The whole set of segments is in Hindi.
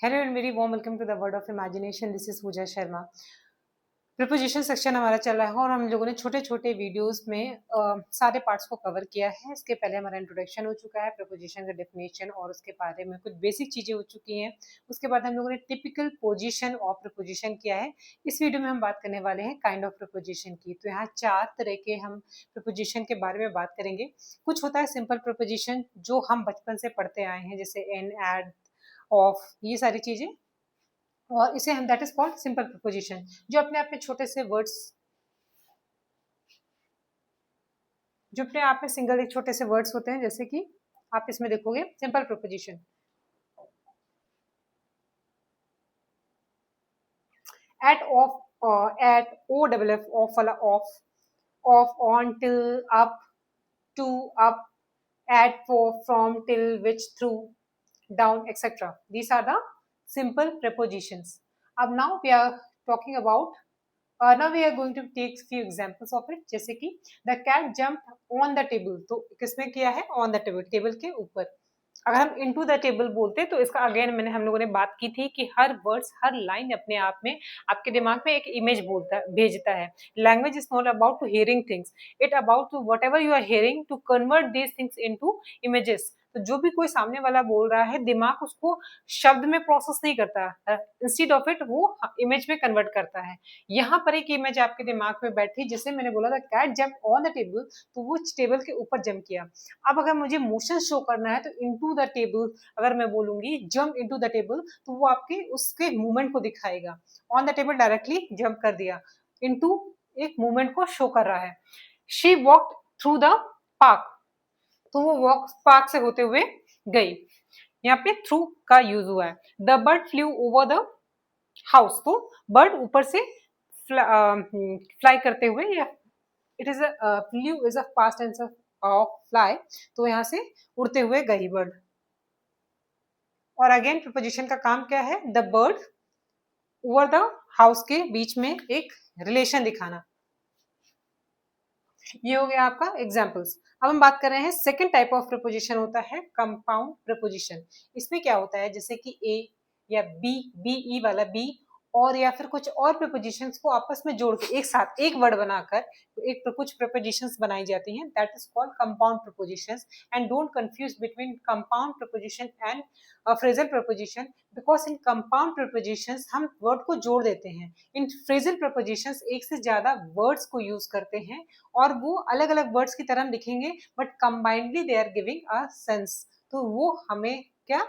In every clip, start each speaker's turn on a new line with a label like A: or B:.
A: Hello and very warm welcome to the world of imagination. This is Pooja Sharma. Preposition section हमारा चल रहा है और हम लोगों ने छोटे छोटे वीडियोस में सारे पार्ट्स को कवर किया है। इसके पहले हमारा इंट्रोडक्शन हो चुका है, प्रिपोजिशन का डेफिनेशन और उसके बारे में कुछ बेसिक चीजें हो चुकी हैं। उसके बाद हम लोगों ने टिपिकल पोजीशन ऑफ प्रिपोजिशन किया है। इस वीडियो में हम बात करने वाले हैं काइंड ऑफ प्रिपोजिशन की। तो यहाँ 4 तरह के हम प्रिपोजिशन के बारे में बात करेंगे। कुछ होता है सिंपल प्रिपोजिशन जो हम बचपन से पढ़ते आए हैं, जैसे एन, एड, ऑफ, ये सारी चीजें, और इसे हम that is called simple preposition, जो अपने आप में छोटे से वर्ड्स, जो अपने आप में सिंगल एक छोटे से वर्ड्स होते हैं। जैसे कि आप इसमें देखोगे simple preposition at, of, at, O double F, of वाला of, on, till, up, to, up, at, for, from, till, which, through, down, etcetera. These are the simple prepositions. Now we are talking about now we are going to take few examples of it. जैसे कि the cat jumped on the table, तो किसमें किया है? on the table, टेबल के ऊपर। अगर हम into the table बोलते तो इसका अगेन मैंने हम लोगों ने बात की थी कि हर वर्ड्स, हर लाइन अपने आप में आपके दिमाग में एक इमेज बोलता भेजता है। Language is not about to hearing things, it about to whatever you are hearing to convert these things into images. तो जो भी कोई सामने वाला बोल रहा है, दिमाग उसको शब्द में प्रोसेस नहीं करता, इंस्टीड ऑफ इट वो इमेज में कन्वर्ट करता है। यहाँ पर एक इमेज आपके दिमाग में बैठी, जिसे मैंने बोला था cat jump on the table, तो वो टेबल के ऊपर जंप किया। अब अगर मुझे मोशन शो करना है तो इनटू द टेबल, अगर मैं बोलूंगी जंप इनटू द टेबल, तो वो आपके उसके मूवमेंट को दिखाएगा। On the table directly jump कर दिया, इनटू एक मूवमेंट को शो कर रहा है। She walked through the park, तो वो वॉक पार्क से होते हुए गई। यहाँ पे थ्रू का यूज हुआ है। The bird flew over the house, तो बर्ड ऊपर से फ्लाई करते हुए, या it is flew is a past tense of fly, तो यहाँ से उड़ते हुए गई बर्ड। और अगेन प्रिपोजिशन का काम क्या है? The bird over the house के बीच में एक रिलेशन दिखाना। ये हो गया आपका एग्जाम्पल्स। अब हम बात कर रहे हैं सेकेंड टाइप ऑफ प्रिपोजिशन, होता है कंपाउंड प्रिपोजिशन। इसमें क्या होता है? जैसे कि ए या बी, बीई वाला बी, और या फिर कुछ और प्रिपोजिशंस को आपस में जोड़ के एक साथ एक वर्ड बनाकर एक कुछ प्रिपोजिशंस बनाई जाती हैं, that is called compound prepositions. And don't confuse between compound preposition and phrasal preposition, because in compound prepositions हम वर्ड को जोड़ देते हैं। इन फ्रेजल प्रिपोजिशंस एक से ज्यादा वर्ड्स को यूज करते हैं और वो अलग अलग वर्ड्स की तरह दिखेंगे, but combinedly they are giving a sense. तो वो हमें क्या,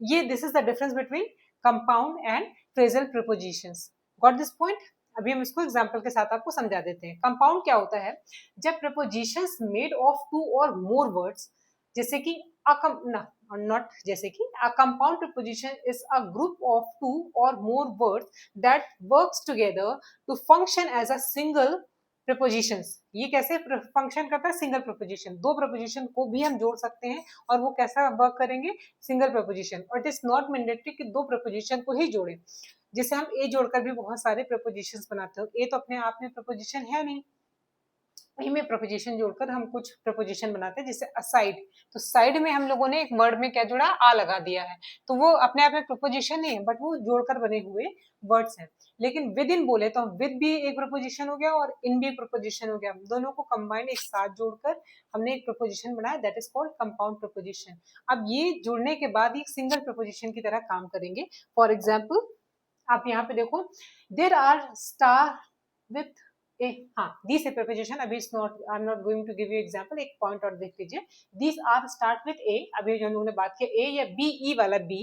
A: ये this is the difference between compound and phrasal prepositions. Got this point? अभी हम इसको एग्जांपल के साथ आपको समझा देते हैं। कंपाउंड क्या होता है? जब प्रिपोजिशंस मेड ऑफ टू और मोर वर्ड्स, जैसे कि नॉट जैसे कि a compound preposition is a group of two or more words that works together to function as a single prepositions। ये कैसे फंक्शन करता है? सिंगल प्रपोजिशन, दो प्रपोजिशन को भी हम जोड़ सकते हैं और वो कैसा वर्क करेंगे? Single preposition. और इट इज नॉट मैंडेटरी कि दो प्रपोजिशन को ही जोड़े। जैसे हम ए जोड़कर भी बहुत सारे प्रपोजिशंस बनाते हो, ए तो अपने आप में प्रपोजिशन है नहीं, वही में प्रपोजिशन जोड़कर हम कुछ प्रपोजिशन बनाते हैं। जैसे असाइड, तो साइड में हम लोगों ने एक वर्ड में क्या जोड़ा? आ लगा दिया है, तो वो अपने आप में प्रपोजिशन नहीं है, बट वो जोड़कर बने हुए वर्ड्स हैं। लेकिन विद इन बोले तो विद भी एक प्रपोजिशन हो गया और इन भी प्रपोजिशन हो गया, दोनों को कंबाइंड एक साथ जोड़कर हमने एक प्रपोजिशन बनाया, that is called compound preposition. अब ये जुड़ने के बाद एक सिंगल प्रपोजिशन की तरह काम करेंगे। फॉर एग्जाम्पल आप यहाँ पे देखो, there are start with a, हाँ दिस ए प्रपोजिशन, अभी not, I am not going to give you example, एक पॉइंट और देख लीजिए। This are start with a, अभी जो हम लोगों ने बात किया ए या बी, ई वाला बी,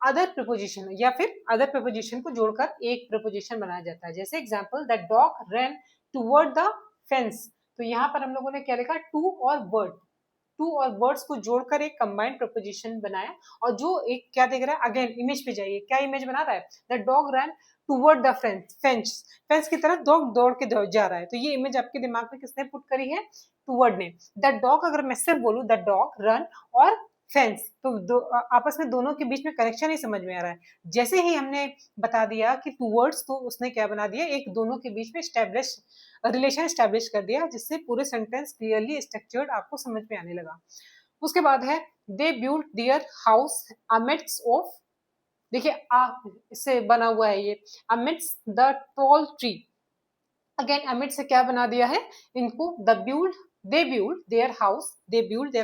A: अदर प्रपोजिशन या फिर अदर प्रपोजिशन को जोड़कर एक प्रपोजिशन बनाया जाता है। जैसे example, the dog run toward the fence, तो यहाँ पर हम लोगों ने क्या लिखा? टू और वर्ड, टू और वर्ड्स को जोड़कर एक कंबाइंड प्रपोजिशन बनाया। और जो एक क्या देख रहा है? अगेन इमेज पे जाइए, क्या इमेज बना रहा है? The dog run toward the fence, fence की तरफ डॉग दौड़ के जा रहा है, तो ये इमेज आपके दिमाग में किसने पुट करी है? टूवर्ड ने। द डॉग, अगर मैं सिर्फ बोलूं द डॉग रन और फेंस, तो आपस में दोनों के बीच में कनेक्शन ही समझ में आ रहा है। जैसे ही हमने बता दिया कि टूवर्ड्स, तो उसने क्या बना दिया? एक दोनों के बीच में स्टैब्लिश रिलेशन स्टैब्लिश कर दिया, जिससे पूरे सेंटेंस क्लियरली स्ट्रक्चर्ड आपको समझ में आने लगा। उसके बाद है they build their house amidst of देखिए इससे बना हुआ है ये, amidst the tall tree। Again अमिट से क्या बना दिया है इनको, दे ब्यूल्ड देयर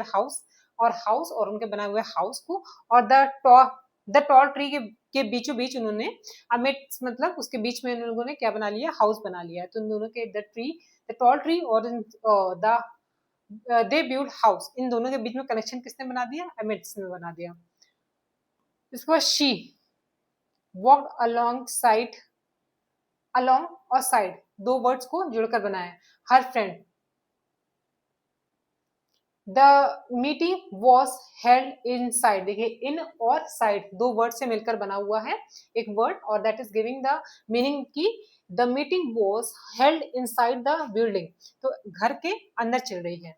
A: हाउस, और हाउस और उनके बना हुए हाउस को, और द टॉल ट्री के बीचों बीच उन्होंने, अमिट मतलब उसके बीच में उन लोगों ने क्या बना लिया, हाउस बना लिया है। तो उन दोनों के द टॉल ट्री और द दे ब्यूल्ड हाउस, इन दोनों के बीच में कनेक्शन किसने बना दिया, अमिट्स ने बना दिया। इसके बाद शी वॉक अलोंग और साइड, दो वर्ड्स को जुड़कर बनाया। हर friend, the meeting was held in side, देखिए इन और साइड दो वर्ड से मिलकर बना हुआ है एक वर्ड, और that is giving the meaning की the meeting was held inside the building, तो घर के अंदर चल रही है।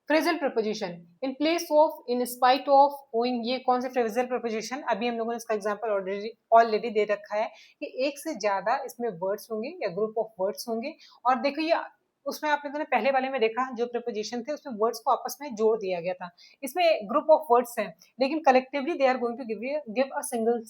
A: Phrasal preposition, in place of, in spite of, owing, ये कौन से फ्रेजल प्रपोजिशन, अभी हम लोगों ने इसका एग्जांपल ऑलरेडी दे रखा है कि एक से ज्यादा इसमें वर्ड्स होंगे या ग्रुप ऑफ वर्ड्स होंगे, और देखो ये उसमें आप लोगों ने पहले वाले में देखा जो प्रपोजिशन थे उसमें वर्ड्स को आपस में जोड़ दिया गया था, इसमें ग्रुप ऑफ वर्ड्स हैं लेकिन collectively they are going to give a single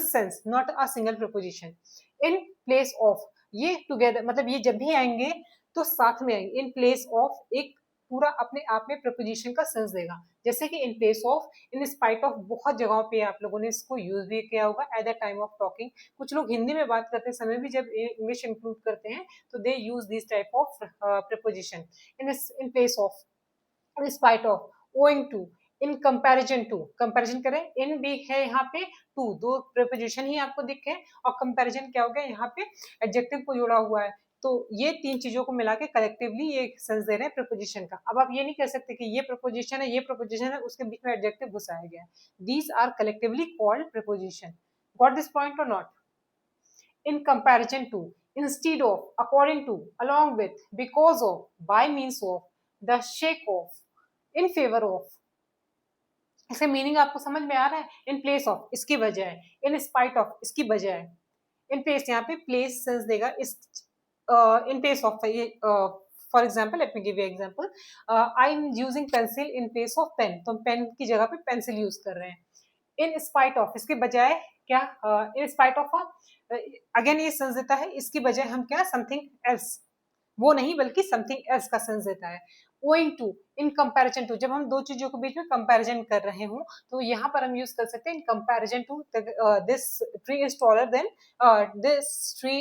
A: sense not a single preposition. In place of, ये टुगेदर मतलब ये जब भी आएंगे तो साथ में आएंगे, इन प्लेस ऑफ एक पूरा अपने आप में प्रपोजिशन का सेंस देगा, जैसे कि इन place of, in spite of, बहुत जगहों पे आप लोगों ने इसको यूज भी किया होगा at the time of talking. कुछ लोग हिंदी में बात करते समय भी जब इंग्लिश इंक्लूड करते हैं तो they use this type of preposition. In place of, in spite of, owing to, in comparison to, comparison करें, इन भी है यहाँ पे, टू, दो प्रपोजिशन ही आपको दिखे, और कंपैरिजन क्या हो गया यहाँ पे एडजेक्टिव को जोड़ा हुआ है, तो ये तीन चीजों को मिला के कलेक्टिवली ये सेंस दे रहे हैं प्रपोजिशन का। अब आप ये नहीं कह सकते कि ये प्रपोजिशन है ये प्रपोजिशन है उसके बीच में एडजेक्टिव घुसाया गया है, these are collectively called preposition. Got this point or not? In comparison to, instead of, according to, along with, because of, by means of, the shake of, in favor of, इसका मीनिंग आपको समझ में आ रहा है? इन प्लेस ऑफ इसकी बजाय, इन स्पाइट ऑफ इसकी बजाय, इन प्लेस यहाँ पे प्लेस सेंस देगा इस, इन प्लेस ऑफ ये, for example let me give you example, I am using pencil in place of pen, तो पेन की जगह पे पेंसिल यूज कर रहे हैं। इन स्पाइट ऑफ इसके बजाय क्या, इन स्पाइट ऑफ, अगेन ये सेंस देता है इसकी बजाय हम क्या, समथिंग एल्स, वो नहीं बल्कि समथिंग एल्स का सेंस देता है। Owing to, in comparison to, जब हम दो चीजों के बीच में कंपैरिजन कर रहे हो तो यहाँ पर हम यूज कर सकते हैं in comparison to, this tree is taller than this tree,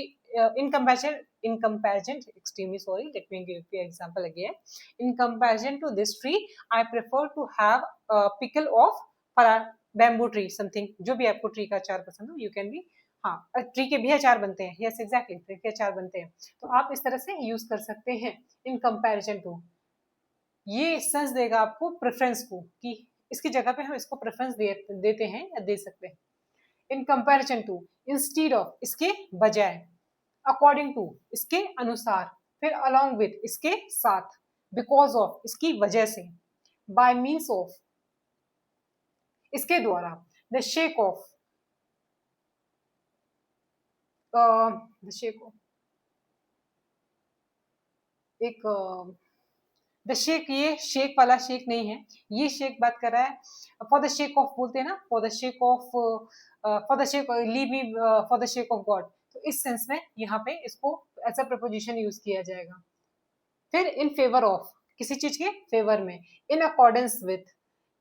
A: in comparison, extremely sorry, let me give you example again. In comparison to this tree, I prefer to have a pickle of bamboo tree, something, जो भी आपको ट्री का अचार पसंद हो, यू कैन बी, हाँ ट्री के भी अचार बनते हैं, यस एग्जैक्टली ट्री के अचार बनते हैं, तो आप इस तरह से यूज कर सकते हैं इन कंपैरिजन टू। ये सेंस देगा आपको प्रेफरेंस को कि इसकी जगह पे हम इसको प्रेफरेंस देते हैं या दे सकते हैं। In comparison to, instead of इसके बजाय, अकॉर्डिंग टू इसके अनुसार, फिर अलोंग विथ इसके साथ, बिकॉज ऑफ इसकी वजह से, बाय मीन्स ऑफ इसके द्वारा, the shake of, the shake of, एक द शेक, ये शेक वाला शेक नहीं है, ये शेक बात कर रहा है, फॉर द शेक ऑफ बोलते हैं ना, for the shake of, for the shake, leave me for the shake of God, तो इस सेंस में यहाँ पे इसको एज अ प्रपोजिशन यूज किया जाएगा। फिर इन फेवर ऑफ, किसी चीज के फेवर में, in accordance with,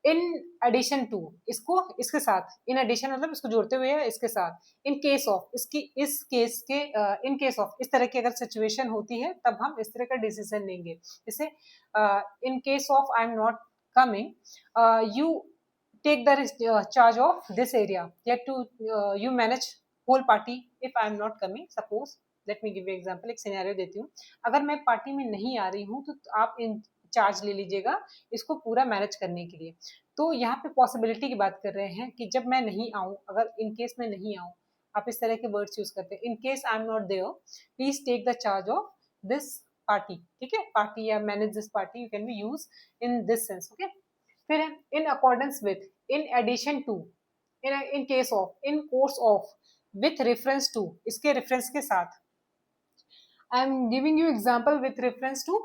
A: in addition to इसको इसके साथ, इन एडिशन मतलब इसको जोड़ते हुए है इसके साथ, इन केस ऑफ इसकी इस केस के, इन केस ऑफ इस तरह की अगर सिचुएशन होती है तब हम इस तरह का डिसीजन लेंगे, जैसे in case of I am not coming, you take the charge of this area, या to you manage whole party if I am not coming, suppose let me give you example, एक सिनेरियो देती हूँ, अगर मैं पार्टी में नहीं आ रही हूँ तो आप इन चार्ज ले लीजिएगा इसको पूरा मैनेज करने के लिए। तो यहाँ पे पॉसिबिलिटी की बात कर रहे हैं कि जब मैं नहीं आऊँ, अगर इन केस मैं नहीं आऊँ, आप इस तरह के वर्ड्स यूज करते हैं, in case I am not there please take the charge of this party, ठीक है, पार्टी या manage this party, you can be use in this sense, okay. फिर in accordance with, in addition to, in case of, in course of, with reference to इसके रेफरेंस के साथ, I am giving you example with reference to,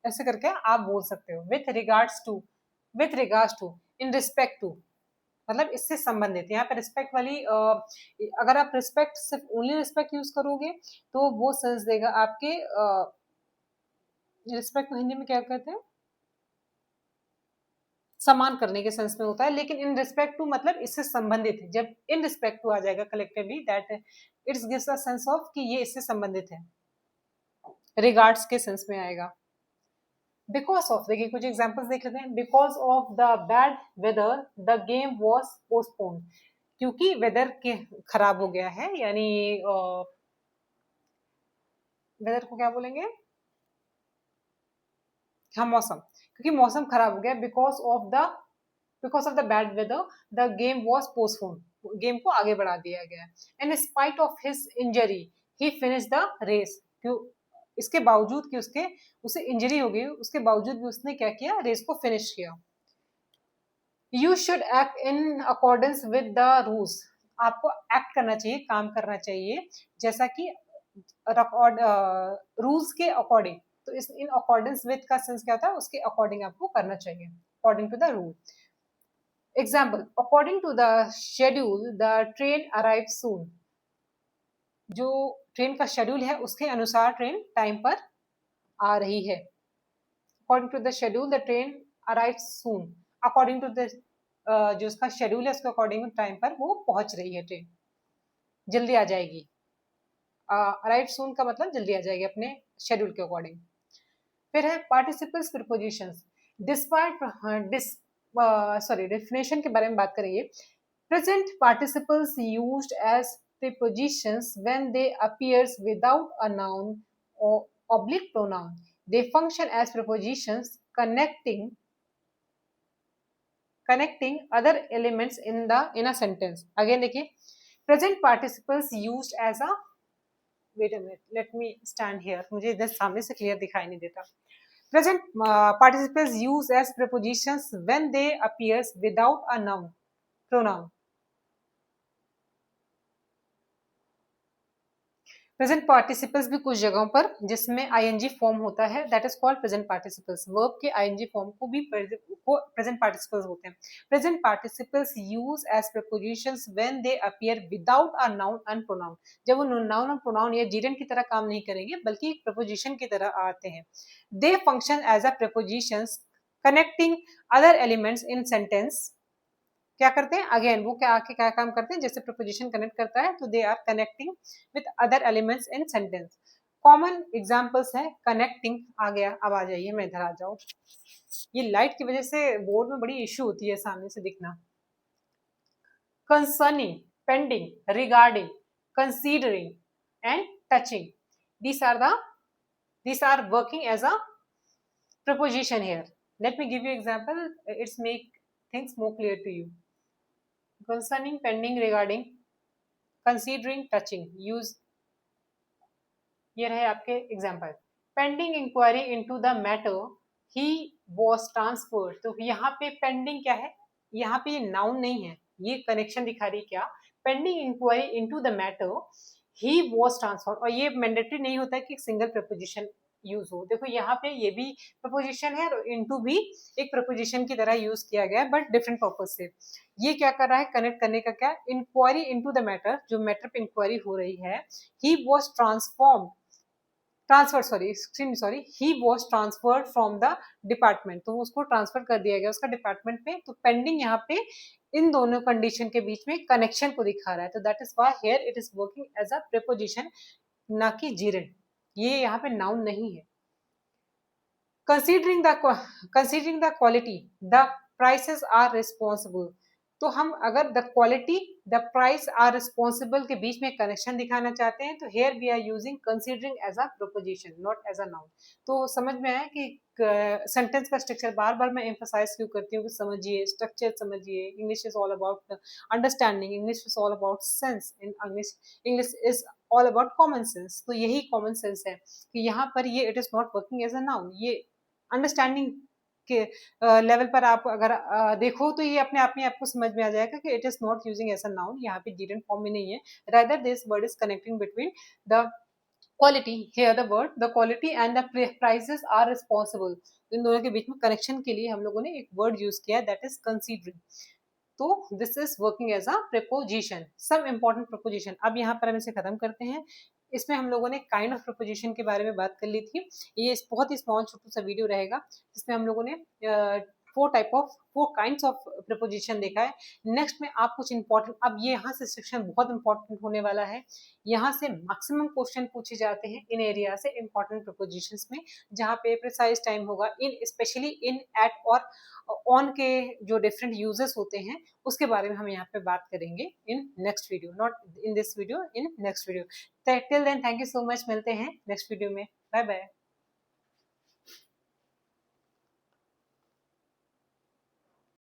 A: ऐसे करके आप बोल सकते हो, with regards to, with regards to, in respect to, मतलब इससे संबंधित। यहाँ पे रिस्पेक्ट वाली अगर आप रिस्पेक्ट सिर्फ ओनली रिस्पेक्ट यूज करोगे तो वो सेंस देगा आपके रिस्पेक्ट को हिंदी में क्या कहते हैं, सम्मान करने के सेंस में होता है, लेकिन इन रिस्पेक्ट टू मतलब इससे संबंधित है। जब इन रिस्पेक्ट टू आ जाएगा collectively, that it's gives a sense of कि ये इससे संबंधित है, रिगार्ड्स के सेंस में आएगा। बिकॉज ऑफ, देखिए कुछ एग्जांपल्स देख लेते हैं। Because of the bad weather the game was postponed, क्योंकि वेदर के खराब हो गया है, यानी वेदर को क्या बोलेंगे, हाँ मौसम, क्योंकि मौसम खराब हो गया। Because of the bad weather the game was postponed, game को आगे बढ़ा दिया गया। And spite of his injury he finish the race, क्यों, इसके बावजूद कि उसे इंजरी हो गई, उसके बावजूद भी उसने क्या किया, रेस को फिनिश किया। You should act in accordance with the rules, आपको एक्ट करना चाहिए, काम करना चाहिए जैसा कि रिकॉर्ड रूल्स के अकॉर्डिंग। तो इस इन अकॉर्डेंस विद का सेंस क्या होता है, उसके अकॉर्डिंग आपको करना चाहिए, according to the rule. Example, according to the schedule the train arrive soon, जो ट्रेन का शेड्यूल है उसके अनुसार ट्रेन टाइम पर आ रही है। According to the schedule the train arrive soon, according to the जो उसका शेड्यूल है उसके अकॉर्डिंग टाइम पर वो पहुंच रही है, ट्रेन जल्दी आ जाएगी। अराइव सून का मतलब जल्दी आ जाएगी अपने शेड्यूल के अकॉर्डिंग। फिर है पार्टिसिपल्स प्रीपोजिशंस, डिस्पाइट डेफिनेशन के बारे में बात करेंगे। Present participles used as prepositions when they appears without a noun or oblique pronoun, they function as prepositions connecting other elements in a sentence. Again देखिए, present participles used as a, wait a minute, let me stand here, मुझे इधर सामने से क्लियर दिखाई नहीं देता। Present participles used as prepositions when they appears without a noun pronoun. Present participles भी कुछ जगहों पर जिसमें आईएनजी फॉर्म होता है, that is called present participles. Verb के आईएनजी फॉर्म को भी प्रेजेंट पार्टिसिपल्स होते हैं। Present participles use as prepositions when they appear without a noun and pronoun, जब वो नाउन और प्रोनाउन या जीरन की तरह काम नहीं करेंगे बल्कि एक प्रीपोजिशन की तरह आते हैं। They function as a prepositions connecting other elements in sentence. क्या करते हैं, अगेन वो क्या आके क्या काम करते हैं, जैसे प्रीपोजिशन कनेक्ट करता है तो they are connecting with other elements in sentence. Common examples है कनेक्टिंग, आ गया, अब आ जाइए, मैं इधर आ जाऊं, ये लाइट की वजह से बोर्ड में बड़ी इश्यू होती है सामने से दिखना। Concerning, pending, regarding, considering and touching, these are the these are working as a preposition here. Let me give you example, it's make things more clear to you. Concerning, pending, regarding, considering, touching, use, ये रहे आपके example. Pending inquiry into the matter he was transferred, तो यहाँ पे पेंडिंग क्या है, यहाँ पे ये नाउन नहीं है, ये कनेक्शन दिखा रही क्या, pending inquiry into the matter he was transferred, और ये मैंडेटरी नहीं होता है कि सिंगल प्रपोजिशन यूज हो। देखो यहाँ पे ये भी प्रपोजिशन है और इनटू भी एक प्रपोजिशन की तरह यूज किया गया है, बट डिफरेंट पर्पज से। ये क्या कर रहा है, कनेक्ट करने का क्या, इंक्वायरी इनटू द मैटर, जो मैटर पे इंक्वायरी हो रही है, he was he was transferred from the department, तो उसको ट्रांसफर कर दिया गया उसका डिपार्टमेंट पे। तो पेंडिंग यहाँ पे इन दोनों कंडीशन के बीच में कनेक्शन को दिखा रहा है, तो that is why here it is working as a preposition, ना कि जीरेंट, ये यहाँ पे नाउन नहीं है। Considering the quality the prices are responsible, तो हम अगर the quality the price are responsible के बीच में कनेक्शन दिखाना चाहते हैं तो here we are using considering as a proposition, not as a noun. तो समझ में आया कि सेंटेंस का स्ट्रक्चर बार बार मैं एम्फसाइज क्यों करती हूँ कि समझिए, स्ट्रक्चर समझिए। English is all about understanding, English is all about sense, in English is all about common sense. तो यही कॉमन सेंस है कि यहाँ पर ये it is not working as a noun, ये अंडरस्टैंडिंग के लेवल पर आप अगर देखो तो ये अपने आप में आपको समझ में आ जाएगा कि it is not using as a noun, यहाँ पे जीरेंट फॉर्म में नहीं है, rather this word is connecting between the quality, here the word the quality and the prices are responsible. इन दोनों के बीच में कनेक्शन के लिए हम लोगों ने एक वर्ड यूज किया है, that is considering. So this is working as a preposition, some important preposition. अब यहाँ पर हम इसे खत्म करते हैं। इसमें हम लोगों ने काइंड ऑफ प्रिपोजिशन के बारे में बात कर ली थी। ये बहुत ही स्मॉल छोटा सा वीडियो रहेगा जिसमें हम लोगों ने फोर काइंड्स ऑफ प्रिपोजिशन देखा है। नेक्स्ट में आप कुछ इंपॉर्टेंट, अब ये यहाँ से सेक्शन बहुत इंपॉर्टेंट होने वाला है। यहाँ से मैक्सिमम क्वेश्चन पूछे जाते हैं इन एरिया से इंपॉर्टेंट प्रिपोजिशंस में, जहाँ पे प्रिसाइज टाइम होगा, इन स्पेशली इन, एट और ऑन के जो डिफरेंट यूजेस होते हैं उसके बारे में हम यहाँ पे बात करेंगे in next video, not in this video, in next video. Till then thank you so much, मिलते हैं नेक्स्ट वीडियो में। Bye bye.